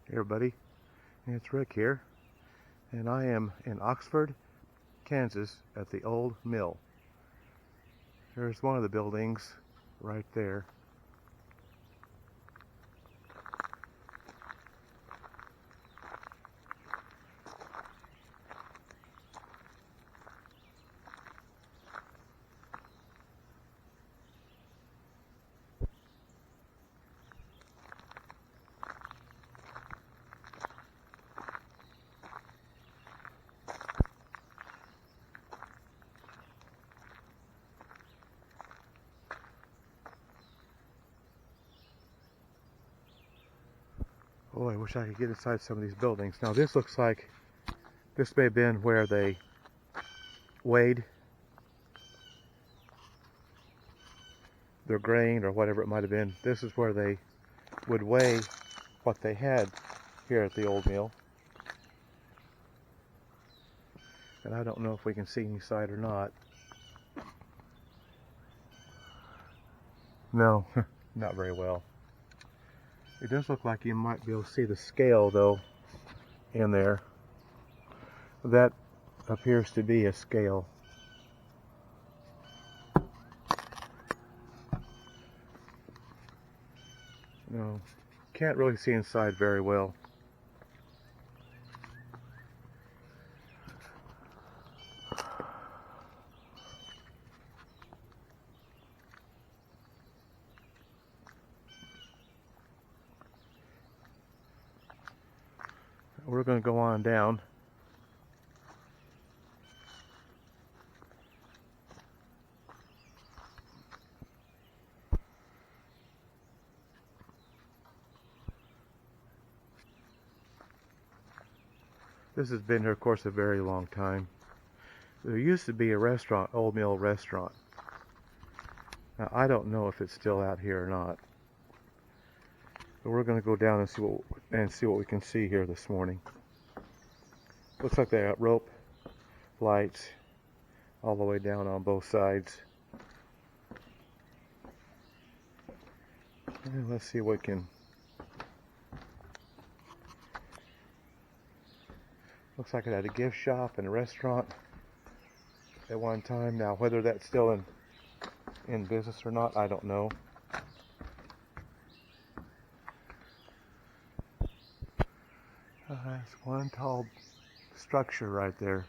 Hey everybody, it's Rick here, and I am in Oxford, Kansas at the old mill. There's one of the buildings right there. Oh, I wish I could get inside some of these buildings. Now this looks like this may have been where they weighed their grain or whatever it might have been. This is where they would weigh what they had here at the old mill. And I don't know if we can see inside or not. No, not very well. It does look like you might be able to see the scale though in there. That appears to be a scale. No, can't really see inside very well. We're going to go on down. This has been here, of course, a very long time. There used to be a restaurant, Old Mill Restaurant. Now, I don't know if it's still out here or not. But we're going to go down and see what we can see here this morning. Looks like they got rope lights all the way down on both sides. And let's see what we can. Looks like it had a gift shop and a restaurant at one time. Now, whether that's still in business or not, I don't know. That's one tall structure right there.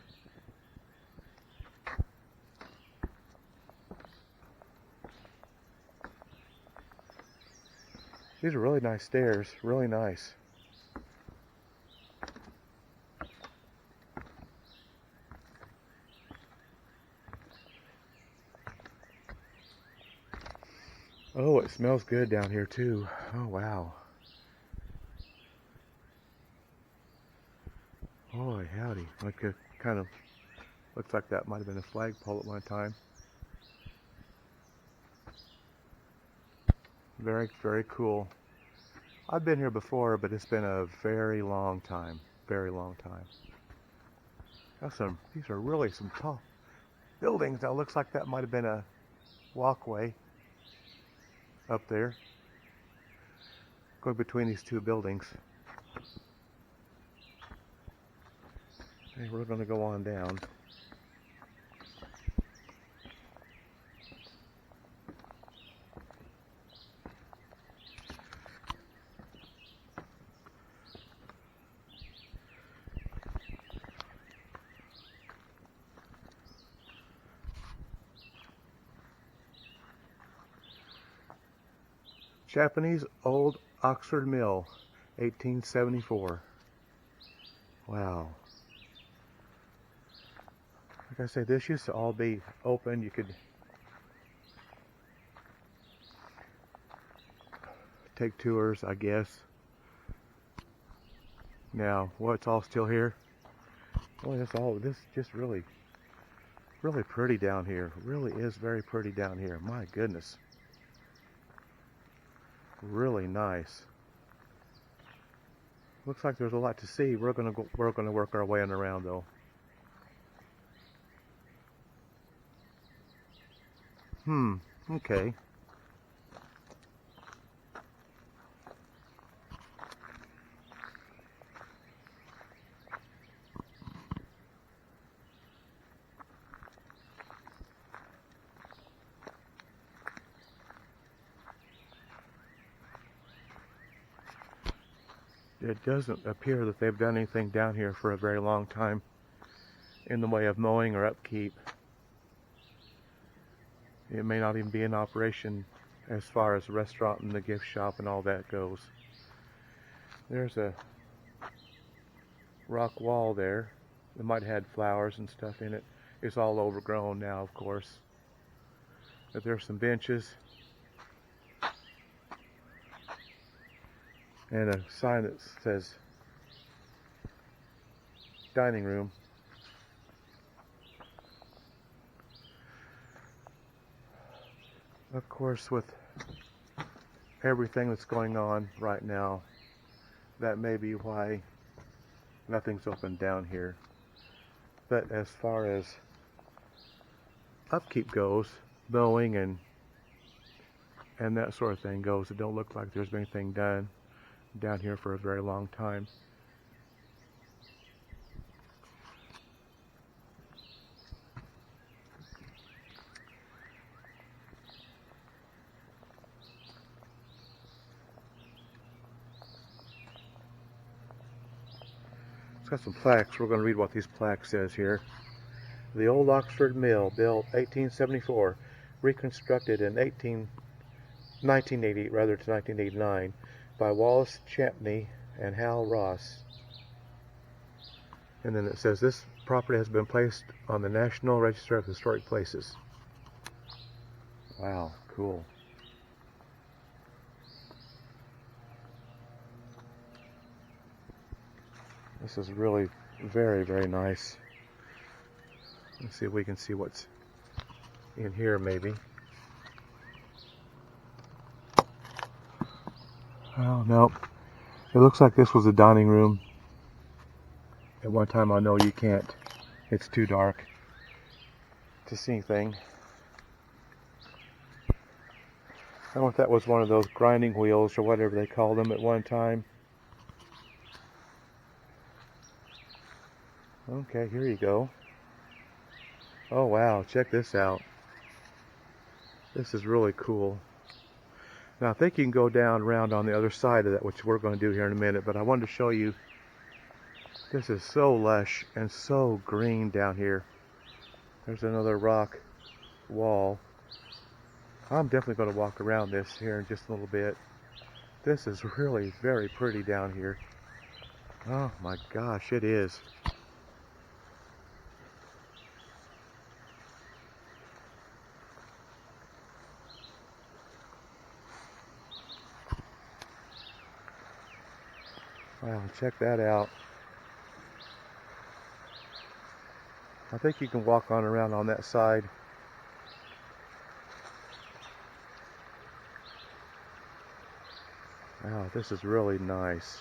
These are really nice stairs, really nice. Oh, it smells good down here too. Oh, wow. Boy, howdy. Like a kind of, looks like that might have been a flagpole at one time. Very, very cool. I've been here before, but it's been a very long time. Very long time. These are really some tall buildings. Now, looks like that might have been a walkway up there, going between these two buildings. Okay, we're going to go on down. Japanese Old Oxford Mill, 1874. Wow. Like I say, this used to all be open. You could take tours, I guess. Now, what's all still here? Well, this just really pretty down here. Really is very pretty down here. My goodness. Really nice. Looks like there's a lot to see. We're gonna work our way on around though. Okay. it doesn't appear that they've done anything down here for a very long time in the way of mowing or upkeep. It may not even be in operation as far as the restaurant and the gift shop and all that goes. There's a rock wall there that might have had flowers and stuff in it. It's all overgrown now, of course. But there's some benches and a sign that says dining room. Of course, with everything that's going on right now, that may be why nothing's open down here. But as far as upkeep goes, mowing and that sort of thing goes, it don't look like there's been anything done down here for a very long time. It's got some plaques. We're going to read what these plaques says here. The Old Oxford Mill, built 1874, reconstructed in 1980 to 1989 by Wallace Champney and Hal Ross. And then it says this property has been placed on the National Register of Historic Places. Wow, cool. This is really very, very nice. Let's see if we can see what's in here maybe. Oh, no. It looks like this was a dining room. At one time, I know you can't. It's too dark to see anything. I don't know if that was one of those grinding wheels or whatever they called them at one time. Okay, here you go. Oh wow, check this out. This is really cool. Now I think you can go down around on the other side of that, which we're going to do here in a minute, but I wanted to show you, this is so lush and so green down here. There's another rock wall. I'm definitely going to walk around this here in just a little bit. This is really very pretty down here. Oh my gosh, it is. Wow, check that out. I think you can walk on around on that side. Wow, this is really nice.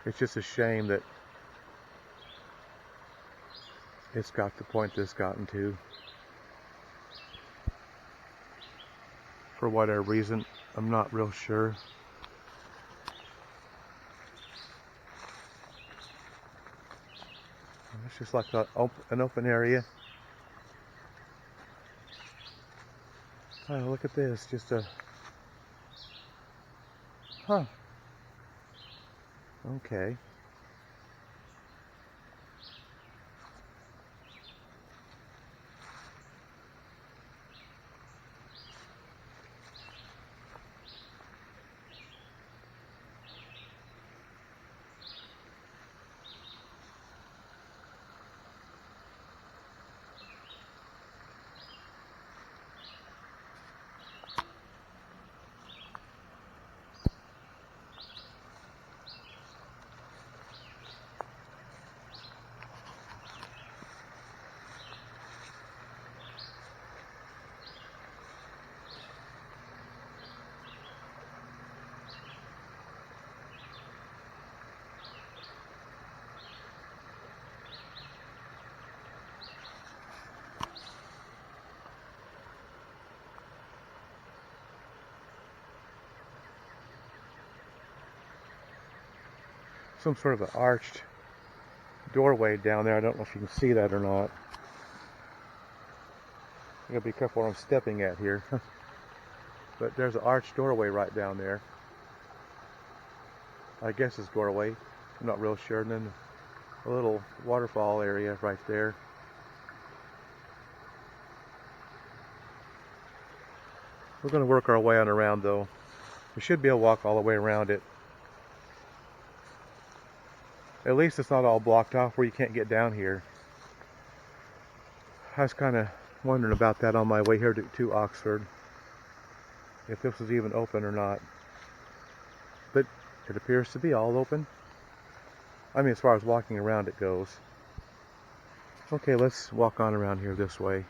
It's just a shame that it's got the point that it's gotten to. For whatever reason, I'm not real sure. It's just like an open area. Oh, look at this, just a... Huh. Okay. Some sort of an arched doorway down there. I don't know if you can see that or not. I gotta be careful what I'm stepping at here. But there's an arched doorway right down there. I guess it's doorway. I'm not real sure. And then a little waterfall area right there. We're going to work our way on around though. We should be able to walk all the way around it. At least it's not all blocked off where you can't get down here. I was kind of wondering about that on my way here to Oxford, if this was even open or not. But it appears to be all open. I mean, as far as walking around it goes. Okay, let's walk on around here this way.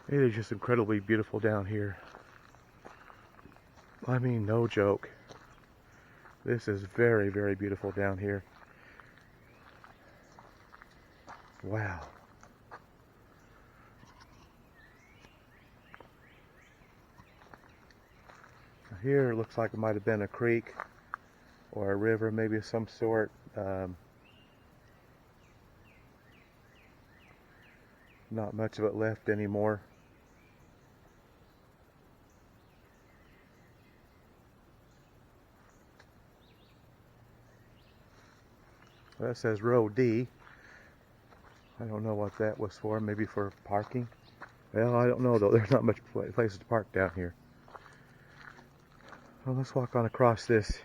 It is just incredibly beautiful down here. I mean, no joke. This is very, very beautiful down here. Wow. Here it looks like it might have been a creek or a river, maybe of some sort. Not much of it left anymore. That says row D. I don't know what that was for. Maybe for parking. Well, I don't know though. There's not much places to park down here. Well, let's walk on across this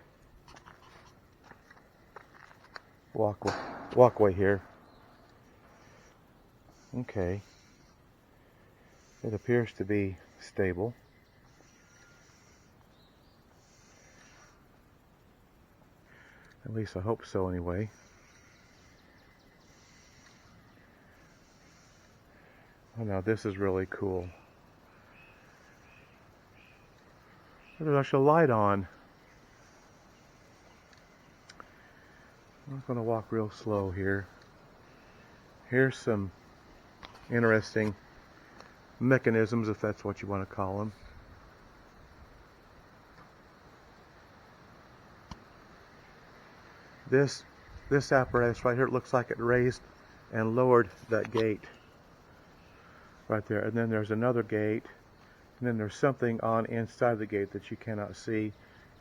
walkway here. Okay. It appears to be stable. At least I hope so anyway. Oh, now this is really cool. There's actually a light on. I'm going to walk real slow here. Here's some interesting mechanisms, if that's what you want to call them. This apparatus right here, it looks like it raised and lowered that gate right there. And then there's another gate, and then there's something on inside the gate that you cannot see,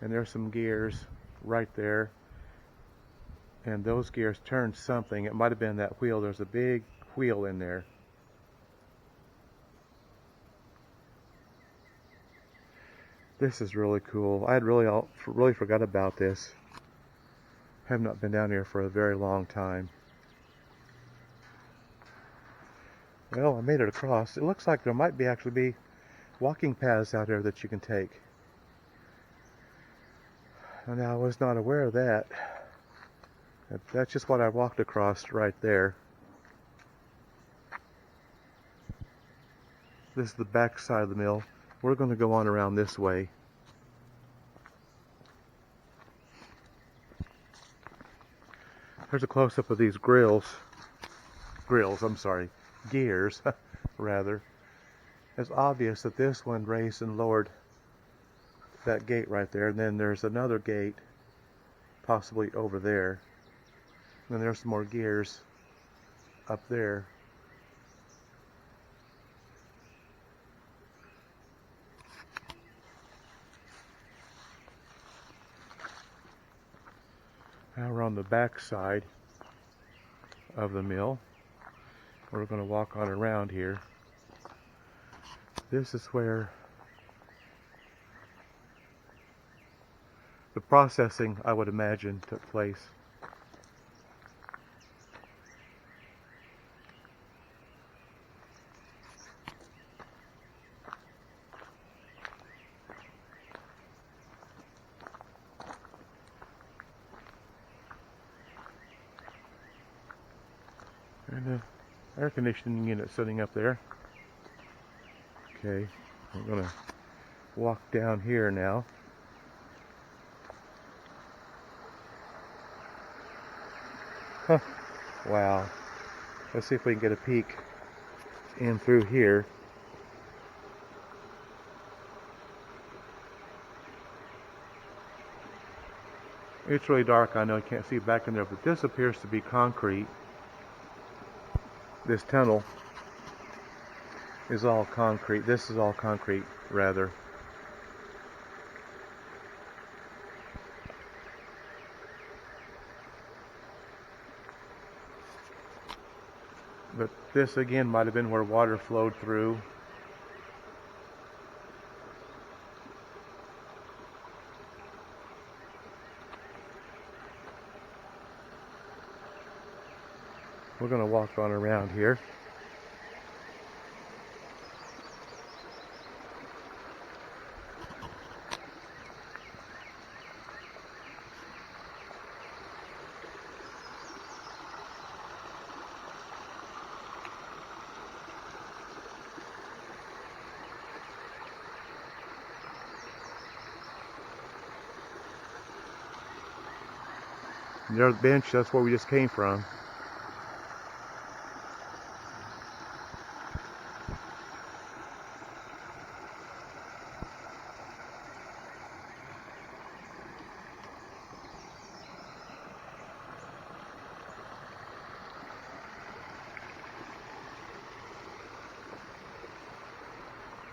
and there's some gears right there, and those gears turn something. It might have been that wheel. There's a big wheel in there. This is really cool. I had really forgot about this. Have not been down here for a very long time. Well, I made it across. It looks like there might actually be walking paths out there that you can take. And I was not aware of that. That's just what I walked across right there. This is the back side of the mill. We're going to go on around this way. Here's a close-up of these gears, rather. It's obvious that this one raised and lowered that gate right there, and then there's another gate possibly over there. And then there's some more gears up there. Now we're on the back side of the mill. We're going to walk on around here. This is where the processing, I would imagine, took place. And the air conditioning unit sitting up there. Okay, I'm gonna walk down here now. Huh. Wow. Let's see if we can get a peek in through here. It's really dark, I know you can't see back in there, but this appears to be concrete. This tunnel is all concrete. This is all concrete, rather. But this again might have been where water flowed through. We're going to walk on around here. And there's the bench, that's where we just came from.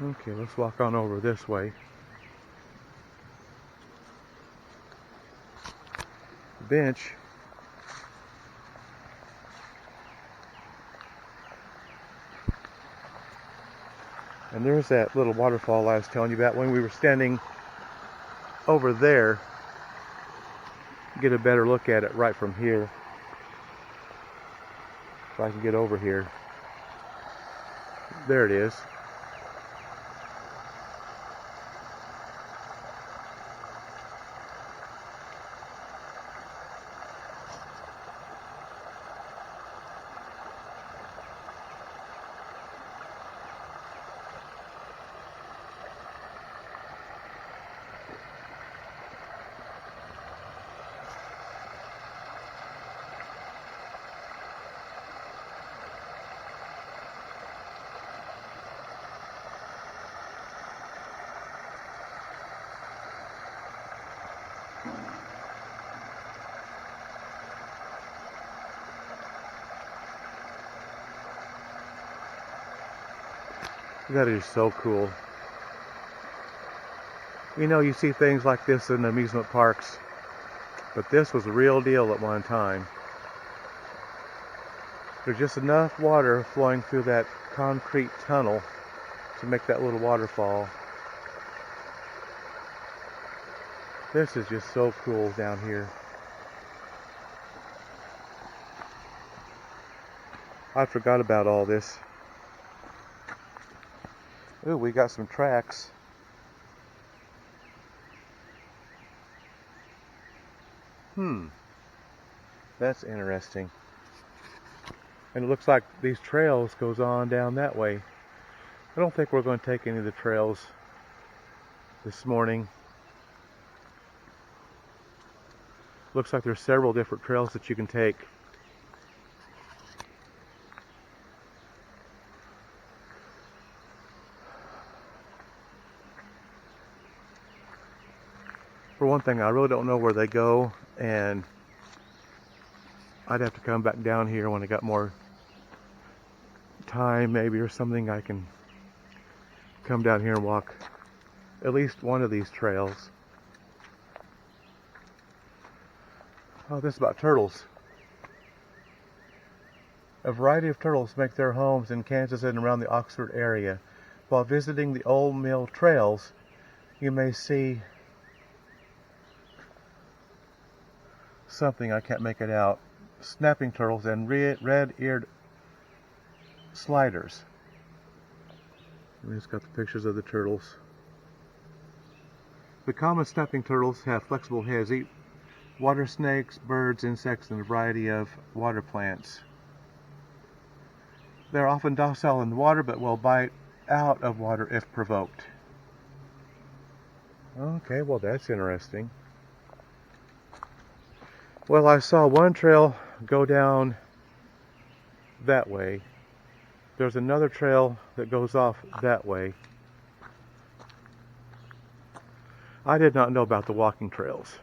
Okay, let's walk on over this way. Bench. And there's that little waterfall I was telling you about when we were standing over there. Get a better look at it right from here. If I can get over here. There it is. That is so cool. You know, you see things like this in amusement parks, but this was the real deal at one time. There's just enough water flowing through that concrete tunnel to make that little waterfall. This is just so cool down here. I forgot about all this. Ooh, we got some tracks. That's interesting. And it looks like these trails goes on down that way. I don't think we're going to take any of the trails this morning. Looks like there's several different trails that you can take. For one thing, I really don't know where they go, and I'd have to come back down here when I got more time, maybe, or something. I can come down here and walk at least one of these trails. Oh, this is about turtles. A variety of turtles make their homes in Kansas and around the Oxford area. While visiting the old mill trails, you may see something, I can't make it out. Snapping turtles and red-eared sliders. And it's got the pictures of the turtles. The common snapping turtles have flexible heads, eat water snakes, birds, insects, and a variety of water plants. They're often docile in the water, but will bite out of water if provoked. Okay, well that's interesting. Well, I saw one trail go down that way. There's another trail that goes off that way. I did not know about the walking trails.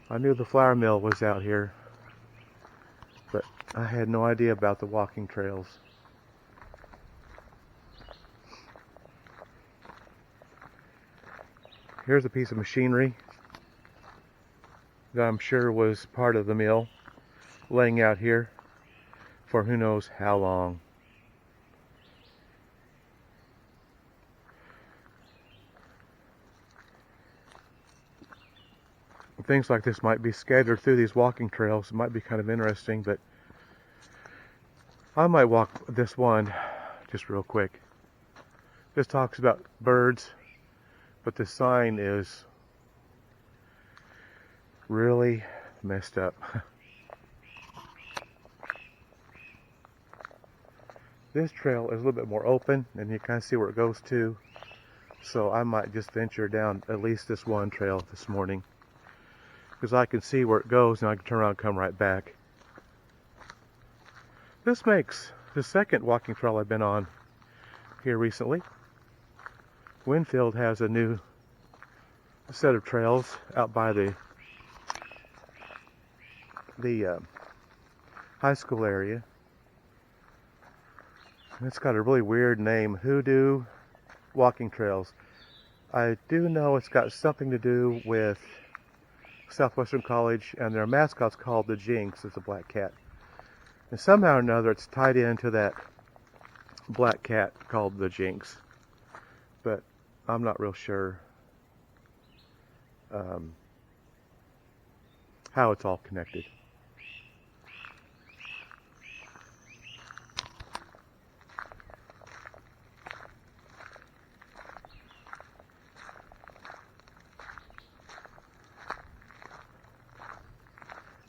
I knew the flour mill was out here, but I had no idea about the walking trails. Here's a piece of machinery that I'm sure was part of the mill, laying out here for who knows how long. Things like this might be scattered through these walking trails. It might be kind of interesting, but I might walk this one just real quick. This talks about birds, but the sign is really messed up. This trail is a little bit more open, and you kind of see where it goes to. So I might just venture down at least this one trail this morning, because I can see where it goes and I can turn around and come right back. This makes the second walking trail I've been on here recently. Winfield has a new set of trails out by the high school area. And it's got a really weird name, Hoodoo Walking Trails. I do know it's got something to do with Southwestern College, and their mascot's called the Jinx. It's a black cat. And somehow or another it's tied into that black cat called the Jinx. But I'm not real sure how it's all connected.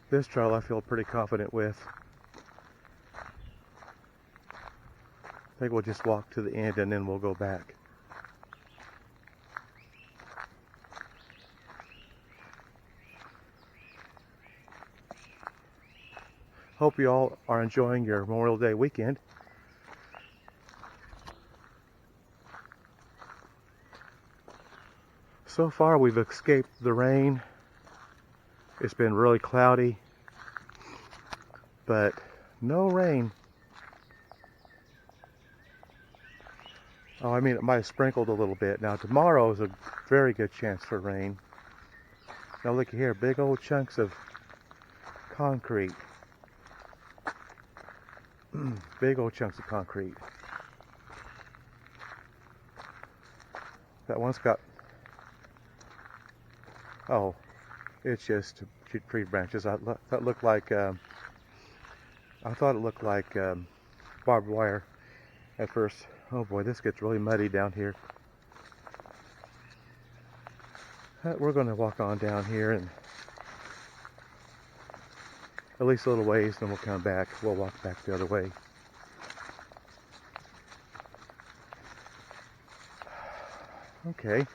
This trail I feel pretty confident with. I think we'll just walk to the end and then we'll go back. Hope you all are enjoying your Memorial Day weekend. So far we've escaped the rain. It's been really cloudy, but no rain. Oh, I mean, it might have sprinkled a little bit. Now tomorrow is a very good chance for rain. Now look here, big old chunks of concrete. Big old chunks of concrete. That one's got, oh, it's just tree branches. I thought it looked like barbed wire at first. Oh boy, this gets really muddy down here. We're going to walk on down here and at least a little ways, then we'll come back. We'll walk back the other way. Okay.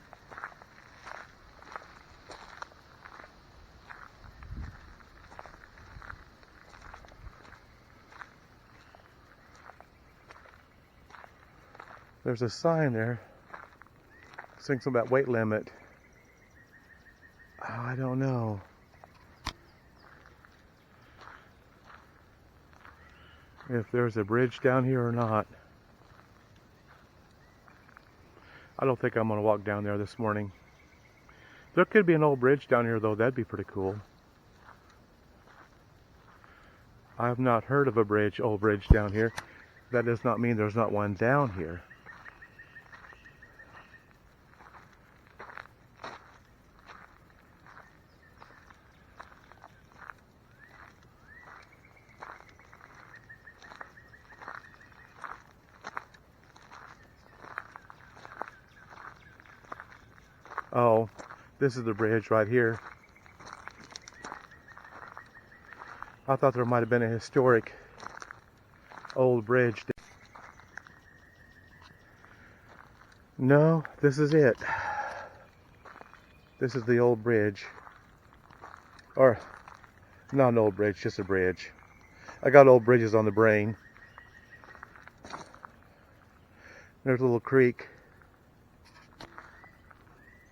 There's a sign there saying something about weight limit. Oh, I don't know. If there's a bridge down here or not. I don't think I'm going to walk down there this morning. There could be an old bridge down here though. That'd be pretty cool. I've not heard of a old bridge down here. That does not mean there's not one down here. Oh, this is the bridge right here. I thought there might have been a historic old bridge. No, this is it. This is the old bridge. Or, not an old bridge, just a bridge. I got old bridges on the brain. There's a little creek.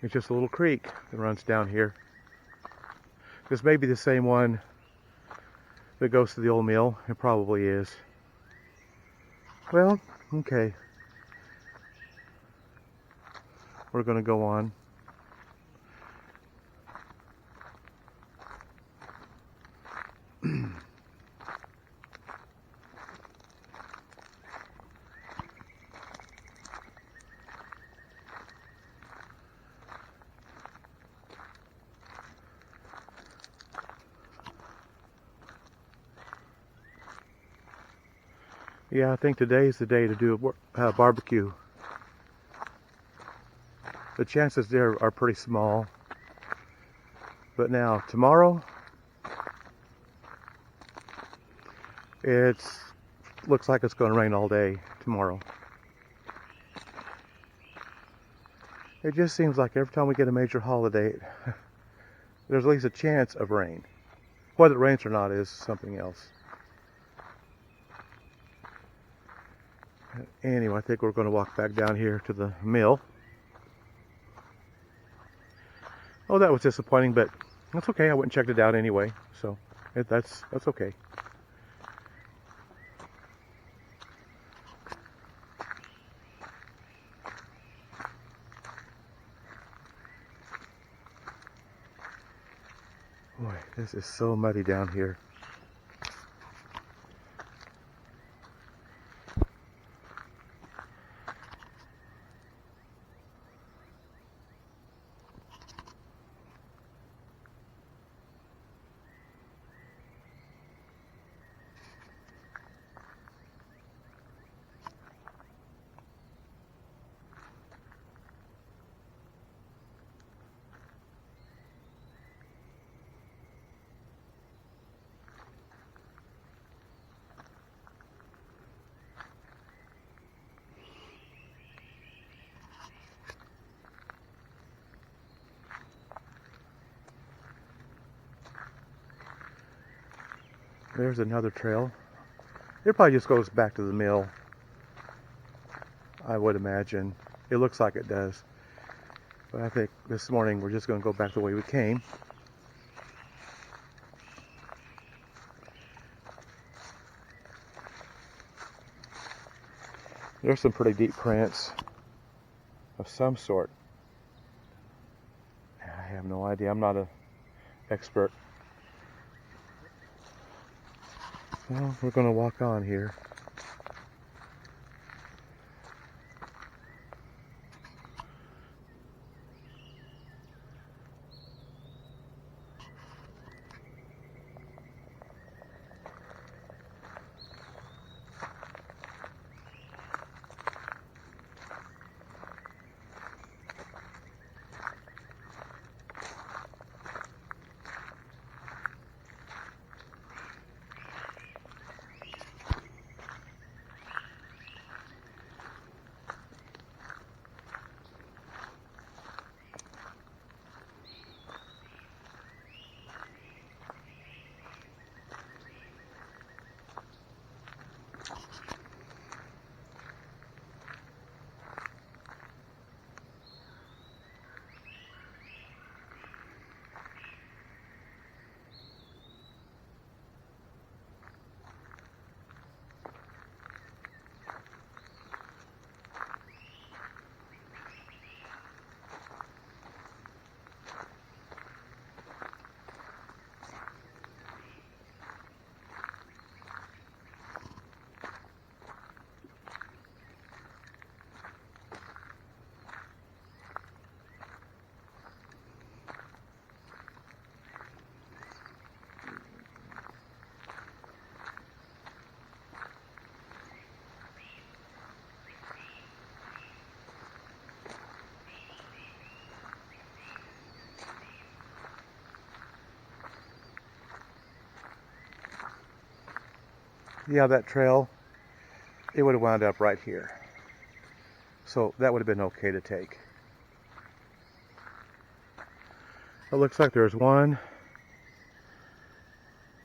It's just a little creek that runs down here. This may be the same one that goes to the old mill. It probably is. Well, okay. We're going to go on. Yeah, I think today's the day to do a barbecue. The chances there are pretty small. But now, tomorrow, looks like it's going to rain all day tomorrow. It just seems like every time we get a major holiday, there's at least a chance of rain. Whether it rains or not is something else. Anyway, I think we're going to walk back down here to the mill. Oh, that was disappointing, but that's okay. I went and checked it out anyway, so that's okay. Boy, this is so muddy down here. There's another trail. It probably just goes back to the mill, I would imagine. It looks like it does. But I think this morning we're just going to go back the way we came. There's some pretty deep prints of some sort. I have no idea. I'm not an expert. Well, we're going to walk on here. yeah, that trail, it would have wound up right here. So that would have been okay to take. It looks like there's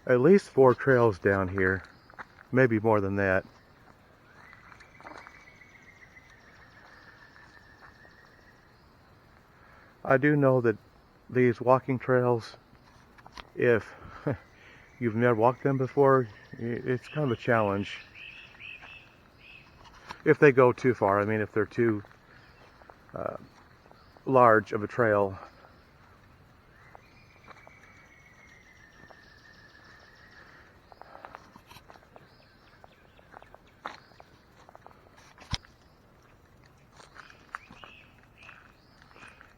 at least 4 trails down here, maybe more than that. I do know that these walking trails, if you've never walked them before, it's kind of a challenge. If they go too far, I mean, if they're too large of a trail.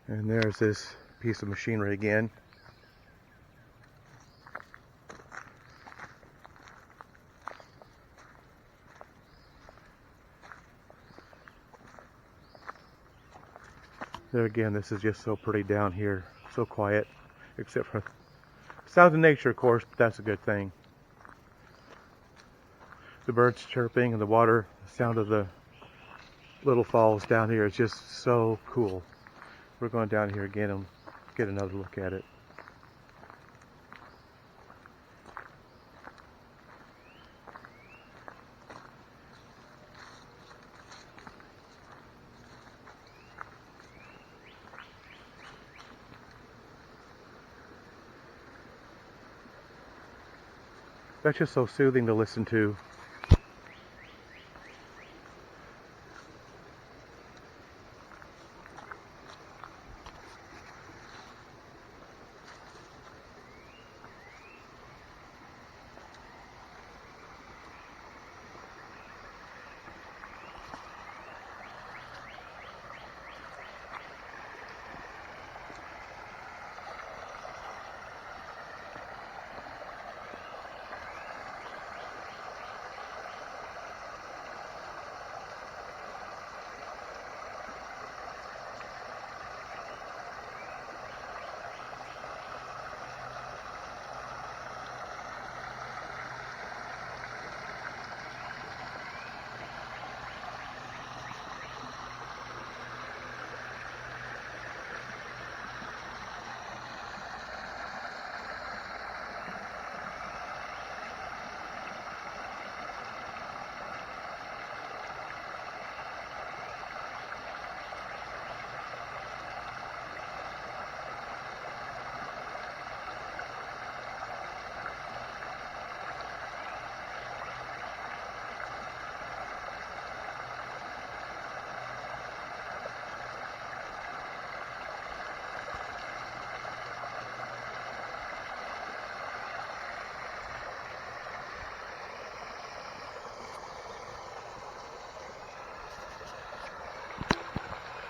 And there's this piece of machinery again. There again, this is just so pretty down here, so quiet, except for sounds of nature, of course, but that's a good thing. The birds chirping and the water, the sound of the little falls down here is just so cool. We're going down here again and get another look at it. That's just so soothing to listen to.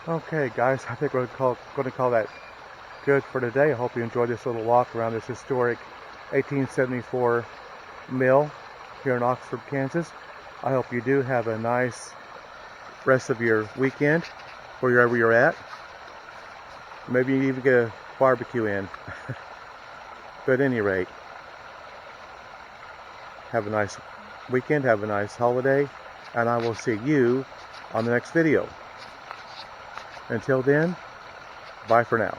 Okay, guys, I think we're going to call that good for today. I hope you enjoyed this little walk around this historic 1874 mill here in Oxford, Kansas. I hope you do have a nice rest of your weekend, wherever you're at. Maybe you even get a barbecue in. But at any rate, have a nice weekend, have a nice holiday, and I will see you on the next video. Until then, bye for now.